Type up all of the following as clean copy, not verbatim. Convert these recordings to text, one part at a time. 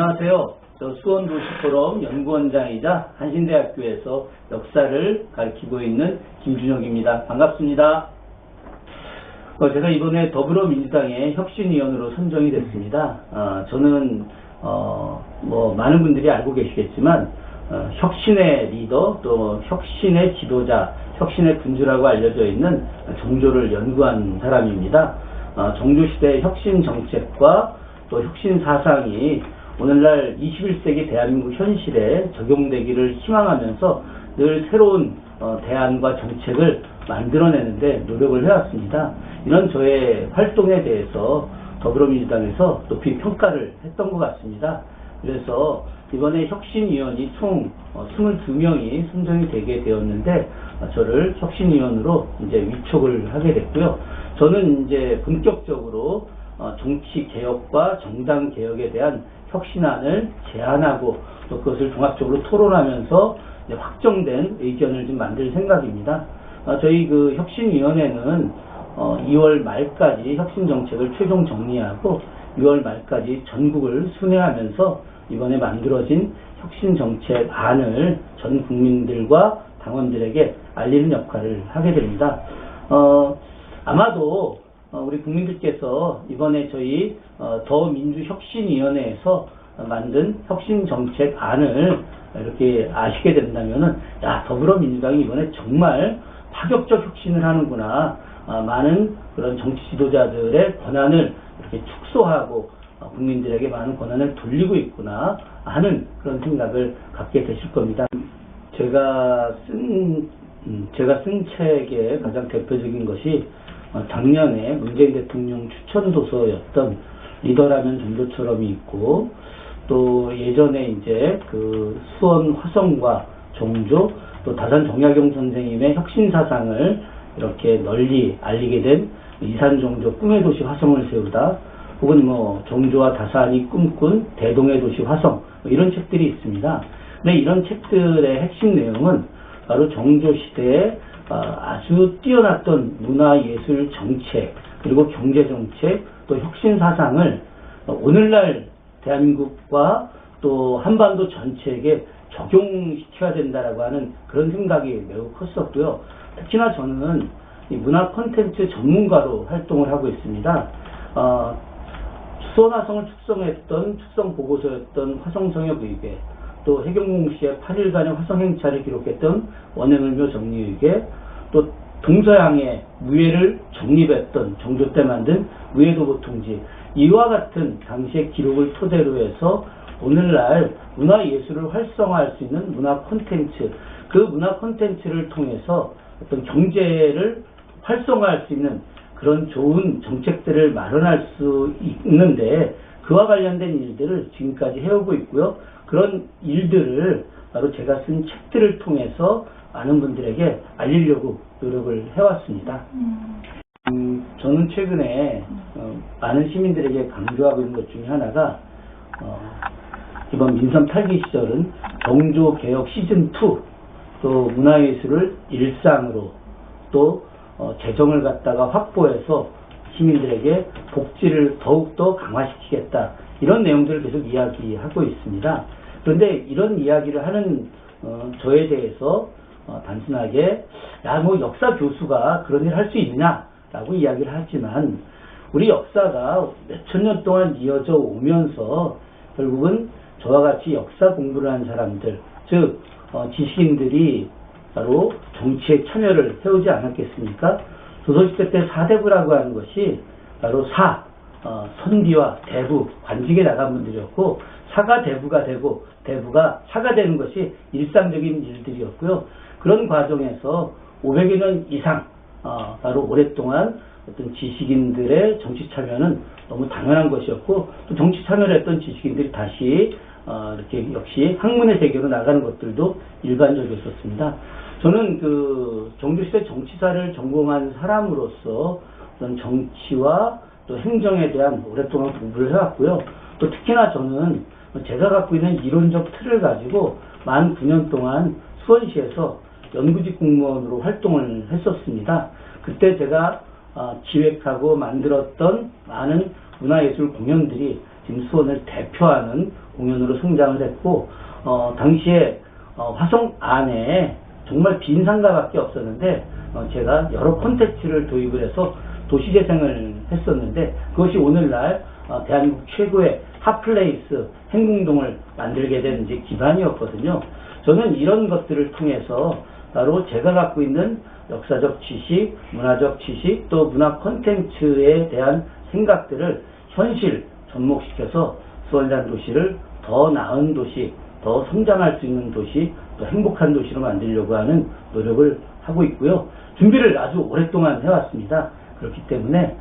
안녕하세요. 저 수원도시포럼 연구원장이자 한신대학교에서 역사를 가르치고 있는 김준혁입니다. 반갑습니다. 제가 이번에 더불어민주당의 혁신위원으로 선정이 됐습니다. 저는 많은 분들이 알고 계시겠지만 혁신의 리더, 또 혁신의 지도자, 혁신의 군주라고 알려져 있는 정조를 연구한 사람입니다. 정조시대의 혁신 정책과 또 혁신 사상이 오늘날 21세기 대한민국 현실에 적용되기를 희망하면서 늘 새로운 대안과 정책을 만들어내는데 노력을 해왔습니다. 이런 저의 활동에 대해서 더불어민주당에서 높이 평가를 했던 것 같습니다. 그래서 이번에 혁신위원이 총 22명이 선정이 되게 되었는데 저를 혁신위원으로 이제 위촉을 하게 됐고요. 저는 이제 본격적으로 정치 개혁과 정당 개혁에 대한 혁신안을 제안하고 또 그것을 종합적으로 토론하면서 확정된 의견을 좀 만들 생각입니다. 저희 그 혁신위원회는 2월 말까지 혁신 정책을 최종 정리하고 6월 말까지 전국을 순회하면서 이번에 만들어진 혁신 정책 안을 전 국민들과 당원들에게 알리는 역할을 하게 됩니다. 아마도 우리 국민들께서 이번에 저희 더민주혁신위원회에서 만든 혁신정책안을 이렇게 아시게 된다면은, 야, 더불어민주당이 이번에 정말 파격적 혁신을 하는구나. 많은 그런 정치 지도자들의 권한을 이렇게 축소하고 국민들에게 많은 권한을 돌리고 있구나 하는 그런 생각을 갖게 되실 겁니다. 제가 쓴 책의 가장 대표적인 것이 작년에 문재인 대통령 추천 도서였던 리더라면 정조처럼이 있고, 또 예전에 이제 그 수원 화성과 정조, 또 다산 정약용 선생님의 혁신 사상을 이렇게 널리 알리게 된 이산정조 꿈의 도시 화성을 세우다, 혹은 정조와 다산이 꿈꾼 대동의 도시 화성, 이런 책들이 있습니다. 근데 이런 책들의 핵심 내용은 바로 정조 시대에 아주 뛰어났던 문화예술 정책, 그리고 경제정책, 또 혁신사상을 오늘날 대한민국과 또 한반도 전체에게 적용시켜야 된다라고 하는 그런 생각이 매우 컸었고요. 특히나 저는 이 문화 콘텐츠 전문가로 활동을 하고 있습니다. 수원화성을 축성 보고서였던 화성성역의궤, 또 해경공시의 8일간의 화성행차를 기록했던 원행을묘 정리의궤, 또 동서양의 무예를 정립했던 정조 때 만든 무예도보통지, 이와 같은 당시의 기록을 토대로 해서 오늘날 문화예술을 활성화할 수 있는 문화 콘텐츠, 그 문화 콘텐츠를 통해서 어떤 경제를 활성화할 수 있는 그런 좋은 정책들을 마련할 수 있는데, 그와 관련된 일들을 지금까지 해오고 있고요. 그런 일들을 바로 제가 쓴 책들을 통해서 많은 분들에게 알리려고 노력을 해왔습니다. 저는 최근에 많은 시민들에게 강조하고 있는 것 중에 하나가 이번 민선 8기 시절은 정조 개혁 시즌2, 또 문화예술을 일상으로, 또 재정을 갖다가 확보해서 시민들에게 복지를 더욱더 강화시키겠다, 이런 내용들을 계속 이야기하고 있습니다. 그런데 이런 이야기를 하는 저에 대해서 단순하게 역사 교수가 그런 일을 할 수 있냐라고 이야기를 하지만, 우리 역사가 몇천 년 동안 이어져 오면서 결국은 저와 같이 역사 공부를 한 사람들, 즉 지식인들이 바로 정치에 참여를 해오지 않았겠습니까? 조선시대 때 사대부라고 하는 것이 바로 선비와 대부, 관직에 나간 분들이었고, 사가 대부가 되고 대부가 사가 되는 것이 일상적인 일들이었고요. 그런 과정에서 500여 년 이상 바로 오랫동안 어떤 지식인들의 정치 참여는 너무 당연한 것이었고, 또 정치 참여를 했던 지식인들이 다시 이렇게 역시 학문의 세계로 나가는 것들도 일반적이었습니다. 저는 그 정조시대 정치사를 전공한 사람으로서 어떤 정치와 또 행정에 대한 오랫동안 공부를 해왔고요. 또 특히나 저는 제가 갖고 있는 이론적 틀을 가지고 만 9년 동안 수원시에서 연구직 공무원으로 활동을 했었습니다. 그때 제가 기획하고 만들었던 많은 문화예술 공연들이 지금 수원을 대표하는 공연으로 성장을 했고, 당시에 화성 안에 정말 빈 상가밖에 없었는데, 제가 여러 콘텐츠를 도입을 해서 도시재생을 했었는데, 그것이 오늘날 대한민국 최고의 핫플레이스 행궁동을 만들게 된 이제 기반이었거든요. 저는 이런 것들을 통해서 바로 제가 갖고 있는 역사적 지식, 문화적 지식, 또 문화 콘텐츠에 대한 생각들을 현실 접목시켜서 수원이라는 도시를 더 나은 도시, 더 성장할 수 있는 도시, 또 행복한 도시로 만들려고 하는 노력을 하고 있고요. 준비를 아주 오랫동안 해왔습니다. 그렇기 때문에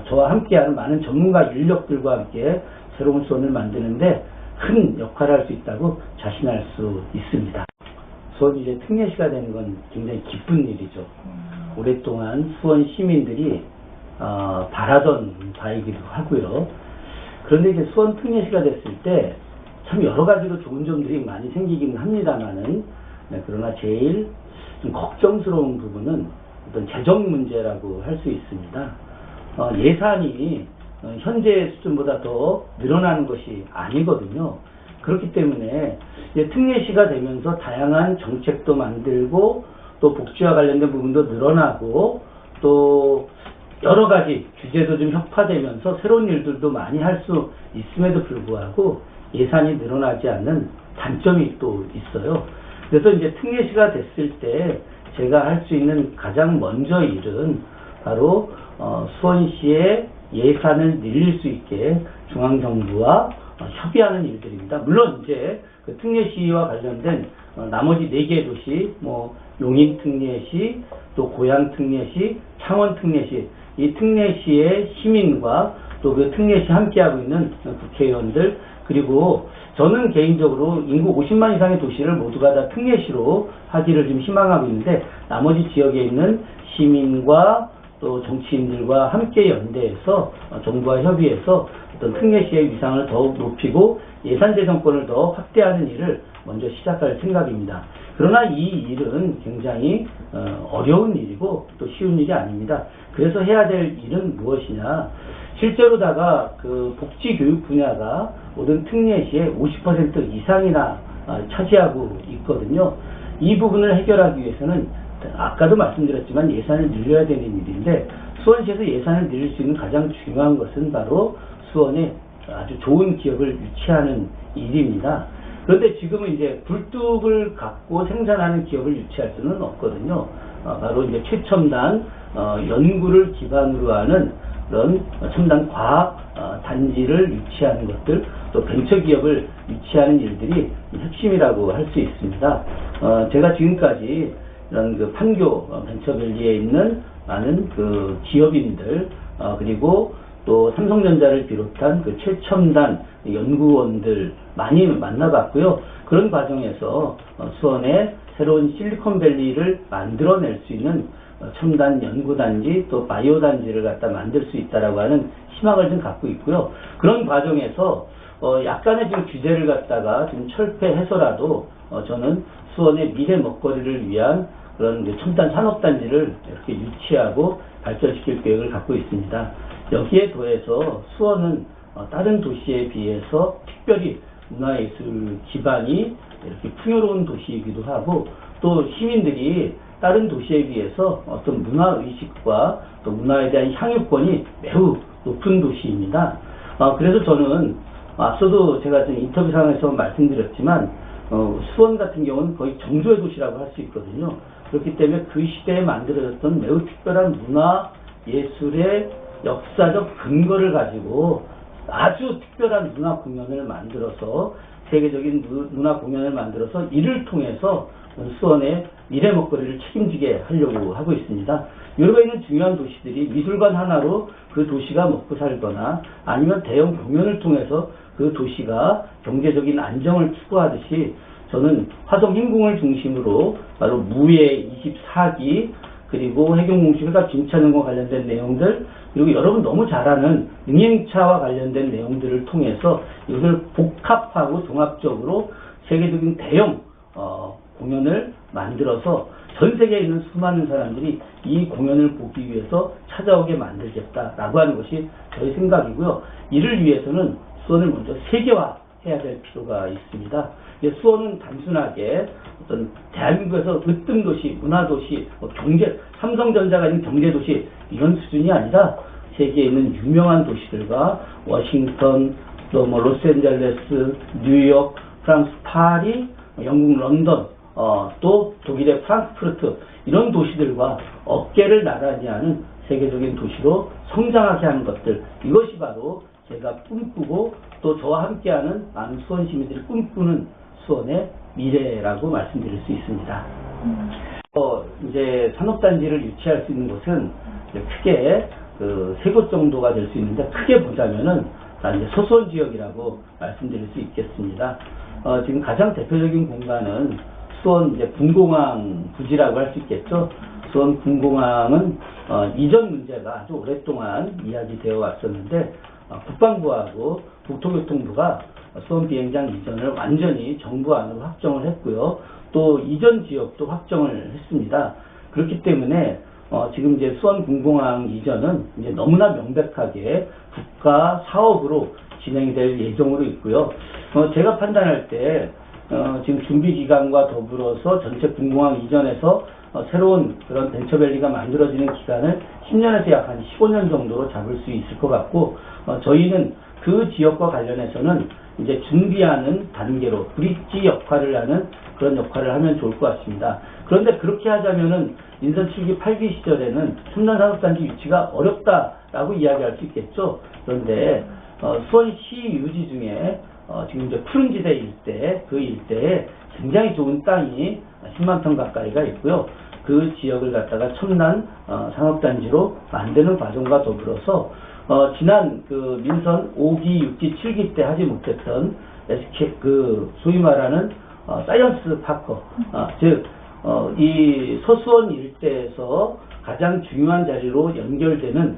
저와 함께하는 많은 전문가 인력들과 함께 새로운 수원을 만드는데 큰 역할을 할 수 있다고 자신할 수 있습니다. 수원이 이제 특례시가 되는 건 굉장히 기쁜 일이죠. 오랫동안 수원 시민들이 바라던 바이기도 하고요. 그런데 이제 수원 특례시가 됐을 때 참 여러 가지로 좋은 점들이 많이 생기긴 합니다만은, 네, 그러나 제일 좀 걱정스러운 부분은 어떤 재정 문제라고 할 수 있습니다. 예산이 현재 수준보다 더 늘어나는 것이 아니거든요. 그렇기 때문에 이제 특례시가 되면서 다양한 정책도 만들고 또 복지와 관련된 부분도 늘어나고 또 여러 가지 규제도 좀 혁파되면서 새로운 일들도 많이 할 수 있음에도 불구하고 예산이 늘어나지 않는 단점이 또 있어요. 그래서 이제 특례시가 됐을 때 제가 할 수 있는 가장 먼저 일은 바로 수원시의 예산을 늘릴 수 있게 중앙정부와 협의하는 일들입니다. 물론 이제 그 특례시와 관련된 나머지 4개의 도시, 뭐 용인 특례시, 또 고양 특례시, 창원 특례시, 이 특례시의 시민과 또 그 특례시 함께하고 있는 국회의원들, 그리고 저는 개인적으로 인구 50만 이상의 도시를 모두가 다 특례시로 하기를 좀 희망하고 있는데, 나머지 지역에 있는 시민과 또 정치인들과 함께 연대해서 정부와 협의해서 어떤 특례시의 위상을 더욱 높이고 예산 재정권을 더 확대하는 일을 먼저 시작할 생각입니다. 그러나 이 일은 굉장히 어려운 일이고 또 쉬운 일이 아닙니다. 그래서 해야 될 일은 무엇이냐? 실제로다가 그 복지교육 분야가 모든 특례시의 50% 이상이나 차지하고 있거든요. 이 부분을 해결하기 위해서는 아까도 말씀드렸지만 예산을 늘려야 되는 일인데, 수원시에서 예산을 늘릴 수 있는 가장 중요한 것은 바로 수원에 아주 좋은 기업을 유치하는 일입니다. 그런데 지금은 이제 굴뚝을 갖고 생산하는 기업을 유치할 수는 없거든요. 바로 이제 최첨단 연구를 기반으로 하는 그런 첨단 과학 단지를 유치하는 것들, 또 벤처기업을 유치하는 일들이 핵심이라고 할 수 있습니다. 제가 지금까지 이런 그 판교 벤처밸리에 있는 많은 그 기업인들, 그리고 또 삼성전자를 비롯한 그 최첨단 연구원들 많이 만나봤고요. 그런 과정에서 수원에 새로운 실리콘밸리를 만들어낼 수 있는 첨단 연구단지, 또 바이오단지를 갖다 만들 수 있다라고 하는 희망을 좀 갖고 있고요. 그런 과정에서 약간의 좀 규제를 갖다가 좀 철폐해서라도 저는 수원의 미래 먹거리를 위한 그런 첨단 산업단지를 이렇게 유치하고 발전시킬 계획을 갖고 있습니다. 여기에 더해서 수원은 다른 도시에 비해서 특별히 문화예술 기반이 이렇게 풍요로운 도시이기도 하고, 또 시민들이 다른 도시에 비해서 어떤 문화의식과 또 문화에 대한 향유권이 매우 높은 도시입니다. 그래서 저는 앞서도 제가 좀 인터뷰상에서 말씀드렸지만 수원 같은 경우는 거의 정조의 도시라고 할 수 있거든요. 그렇기 때문에 그 시대에 만들어졌던 매우 특별한 문화 예술의 역사적 근거를 가지고 아주 특별한 문화 공연을 만들어서, 세계적인 문화 공연을 만들어서 이를 통해서 수원의 미래 먹거리를 책임지게 하려고 하고 있습니다. 여러 있는 중요한 도시들이 미술관 하나로 그 도시가 먹고 살거나 아니면 대형 공연을 통해서 그 도시가 경제적인 안정을 추구하듯이, 저는 화성 행궁을 중심으로 바로 무예 24기, 그리고 해경공식과 진천과 관련된 내용들, 그리고 여러분 너무 잘 아는 능행차와 관련된 내용들을 통해서 이것을 복합하고 종합적으로 세계적인 대형 공연을 만들어서 전 세계에 있는 수많은 사람들이 이 공연을 보기 위해서 찾아오게 만들겠다라고 하는 것이 저의 생각이고요. 이를 위해서는 수원을 먼저 세계화 해야 될 필요가 있습니다. 수원은 단순하게 어떤 대한민국에서 으뜸도시, 문화도시, 경제, 삼성전자가 있는 경제도시 이런 수준이 아니라 세계에 있는 유명한 도시들과 워싱턴, 또 뭐 로스앤젤레스, 뉴욕, 프랑스 파리, 영국 런던, 또 독일의 프랑크푸르트 이런 도시들과 어깨를 나란히 하는 세계적인 도시로 성장하게 하는 것들, 이것이 바로 제가 꿈꾸고 또 저와 함께하는 많은 수원 시민들이 꿈꾸는 수원의 미래라고 말씀드릴 수 있습니다. 이제 산업단지를 유치할 수 있는 곳은 크게 세 곳 정도가 될 수 있는데, 크게 보자면은 이제 소수원 지역이라고 말씀드릴 수 있겠습니다. 지금 가장 대표적인 공간은 수원 이제 분공항 부지라고 할 수 있겠죠. 수원 분공항은 이전 문제가 아주 오랫동안 이야기되어 왔었는데, 국방부하고 국토교통부가 수원 비행장 이전을 완전히 정부 안으로 확정을 했고요. 또 이전 지역도 확정을 했습니다. 그렇기 때문에 지금 이제 수원 분공항 이전은 이제 너무나 명백하게 국가 사업으로 진행이 될 예정으로 있고요. 제가 판단할 때 지금 준비 기간과 더불어서 전체 분공항 이전에서 새로운 그런 벤처밸리가 만들어지는 기간을 10년에서 약 한 15년 정도로 잡을 수 있을 것 같고, 저희는 그 지역과 관련해서는 이제 준비하는 단계로 브릿지 역할을 하는 그런 역할을 하면 좋을 것 같습니다. 그런데 그렇게 하자면은 인선 7기 8기 시절에는 첨단산업단지 유치가 어렵다라고 이야기할 수 있겠죠. 그런데 수원시 유지 중에 지금 이제 푸른지대 일대, 그 일대에 굉장히 좋은 땅이 10만 평 가까이가 있고요. 그 지역을 갖다가 첨단 산업단지로 만드는 과정과 더불어서 지난 그 민선 5기, 6기, 7기 때 하지 못했던 SK 소위 말하는 사이언스 파크, 즉 이 서수원 일대에서 가장 중요한 자리로 연결되는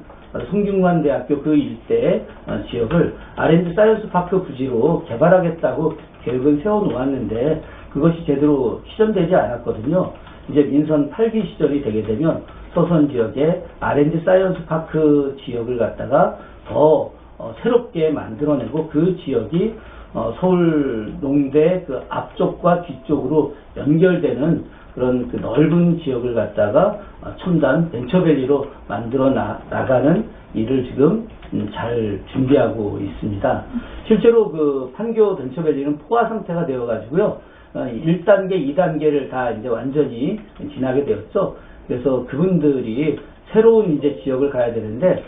성균관대학교 그 일대 지역을 R&D 사이언스 파크 부지로 개발하겠다고 계획을 세워놓았는데, 그것이 제대로 실현되지 않았거든요. 이제 민선 8기 시절이 되게 되면 서수원 지역에 R&D 사이언스 파크 지역을 갖다가 더 새롭게 만들어내고, 그 지역이 서울 농대 그 앞쪽과 뒤쪽으로 연결되는 그런 그 넓은 지역을 갖다가 첨단 벤처밸리로 만들어 나가는 일을 지금 잘 준비하고 있습니다. 실제로 그 판교 벤처밸리는 포화 상태가 되어 가지고요. 1단계, 2단계를 다 이제 완전히 지나게 되었죠. 그래서 그분들이 새로운 이제 지역을 가야 되는데,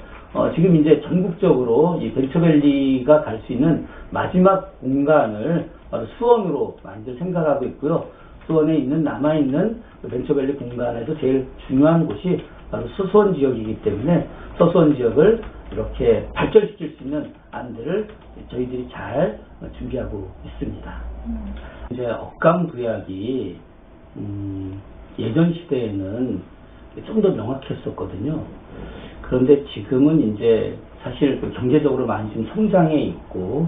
지금 이제 전국적으로 이 벤처밸리가 갈 수 있는 마지막 공간을 바로 수원으로 만들 생각하고 있고요. 수원에 있는 남아있는 벤처밸리 공간에서 제일 중요한 곳이 바로 서수원 지역이기 때문에 서수원 지역을 이렇게 발전시킬 수 있는 안들을 저희들이 잘 준비하고 있습니다. 이제 억감부약이 예전 시대에는 좀 더 명확했었거든요. 그런데 지금은 이제 사실 그 경제적으로 많이 좀 성장해 있고,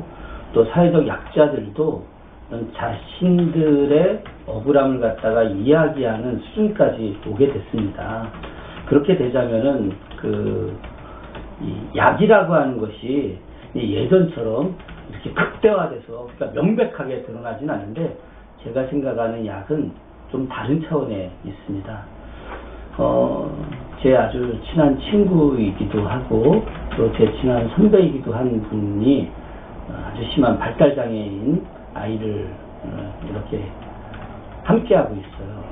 또 사회적 약자들도 자신들의 억울함을 갖다가 이야기하는 수준까지 오게 됐습니다. 그렇게 되자면은 이 약이라고 하는 것이 예전처럼 이렇게 극대화돼서, 그러니까 명백하게 드러나진 않는데, 제가 생각하는 약은 좀 다른 차원에 있습니다. 제 아주 친한 친구이기도 하고, 또 제 친한 선배이기도 한 분이 아주 심한 발달장애인 아이를 이렇게 함께하고 있어요.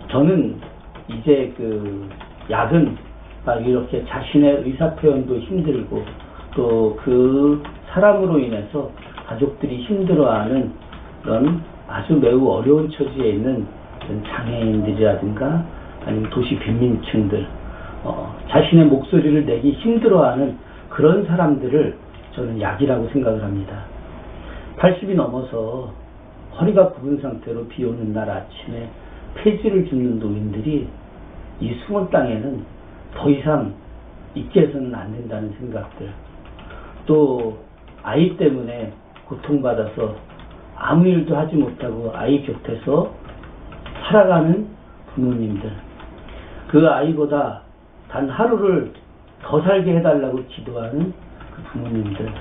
저는 이제 그 약은 이렇게 자신의 의사표현도 힘들고, 또 그 사람으로 인해서 가족들이 힘들어하는 그런 아주 매우 어려운 처지에 있는 장애인들이라든가 아니면 도시 빈민층들, 자신의 목소리를 내기 힘들어하는 그런 사람들을 저는 약이라고 생각을 합니다. 80이 넘어서 허리가 굽은 상태로 비 오는 날 아침에 폐지를 줍는 노인들이 이 수원 땅에는 더 이상 있게 해서는 안 된다는 생각들, 또 아이 때문에 고통받아서 아무 일도 하지 못하고 아이 곁에서 살아가는 부모님들, 그 아이보다 단 하루를 더 살게 해달라고 기도하는 그 부모님들,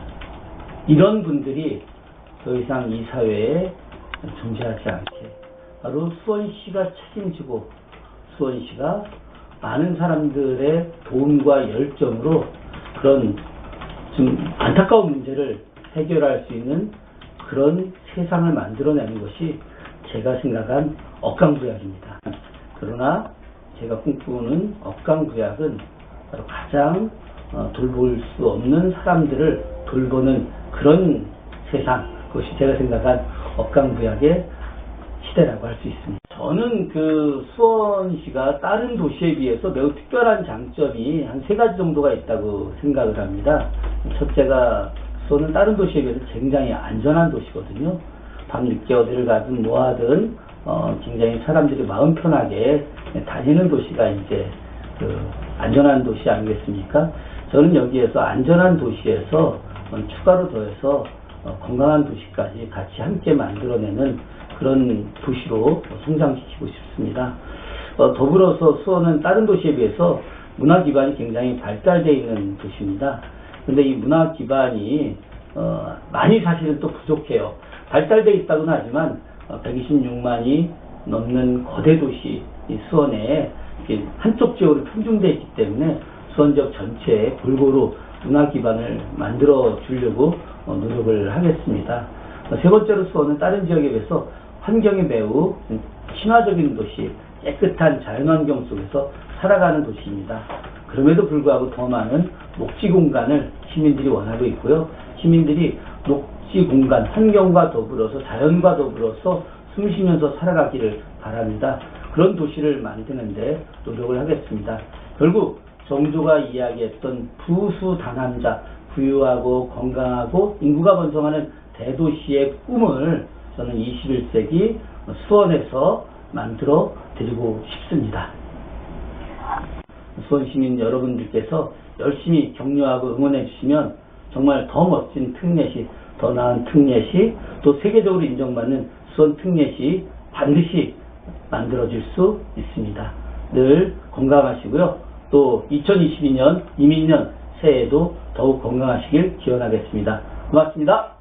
이런 분들이 더 이상 이 사회에 존재하지 않게 바로 수원시가 책임지고 수원시가 많은 사람들의 도움과 열정으로 그런 좀 안타까운 문제를 해결할 수 있는 그런 세상을 만들어내는 것이 제가 생각한 억강부약입니다. 그러나 제가 꿈꾸는 억강부약은 바로 가장 돌볼 수 없는 사람들을 돌보는 그런 세상, 그것이 제가 생각한 억강부약의 시대라고 할 수 있습니다. 저는 그 수원시가 다른 도시에 비해서 매우 특별한 장점이 한 3가지 정도가 있다고 생각을 합니다. 첫째가 수원은 다른 도시에 비해서 굉장히 안전한 도시거든요. 밤늦게 어디를 가든 뭐 하든 굉장히 사람들이 마음 편하게 다니는 도시가 이제 그 안전한 도시 아니겠습니까? 저는 여기에서 안전한 도시에서 추가로 더해서 건강한 도시까지 같이 함께 만들어내는 그런 도시로 성장시키고 싶습니다. 더불어서 수원은 다른 도시에 비해서 문화 기반이 굉장히 발달되어 있는 도시입니다. 근데 이 문화 기반이 많이 사실은 또 부족해요. 발달되어 있다고는 하지만 126만이 넘는 거대 도시 이 수원에 한쪽 지역으로 편중되어 있기 때문에 수원 지역 전체에 골고루 문화 기반을 만들어 주려고 노력을 하겠습니다. 세 번째로 수원은 다른 지역에 비해서 환경이 매우 친화적인 도시, 깨끗한 자연환경 속에서 살아가는 도시입니다. 그럼에도 불구하고 더 많은 녹지 공간을 시민들이 원하고 있고요. 시민들이 녹지 공간, 환경과 더불어서 자연과 더불어서 숨쉬면서 살아가기를 바랍니다. 그런 도시를 만드는데 노력을 하겠습니다. 결국 정조가 이야기했던 부수다남자, 부유하고 건강하고 인구가 번성하는 대도시의 꿈을 저는 21세기 수원에서 만들어 드리고 싶습니다. 수원 시민 여러분들께서 열심히 격려하고 응원해 주시면 정말 더 멋진 특례시, 더 나은 특례시, 또 세계적으로 인정받는 수원 특례시 반드시 만들어질 수 있습니다. 늘 건강하시고요. 또 2022년 이민년 새해에도 더욱 건강하시길 기원하겠습니다. 고맙습니다.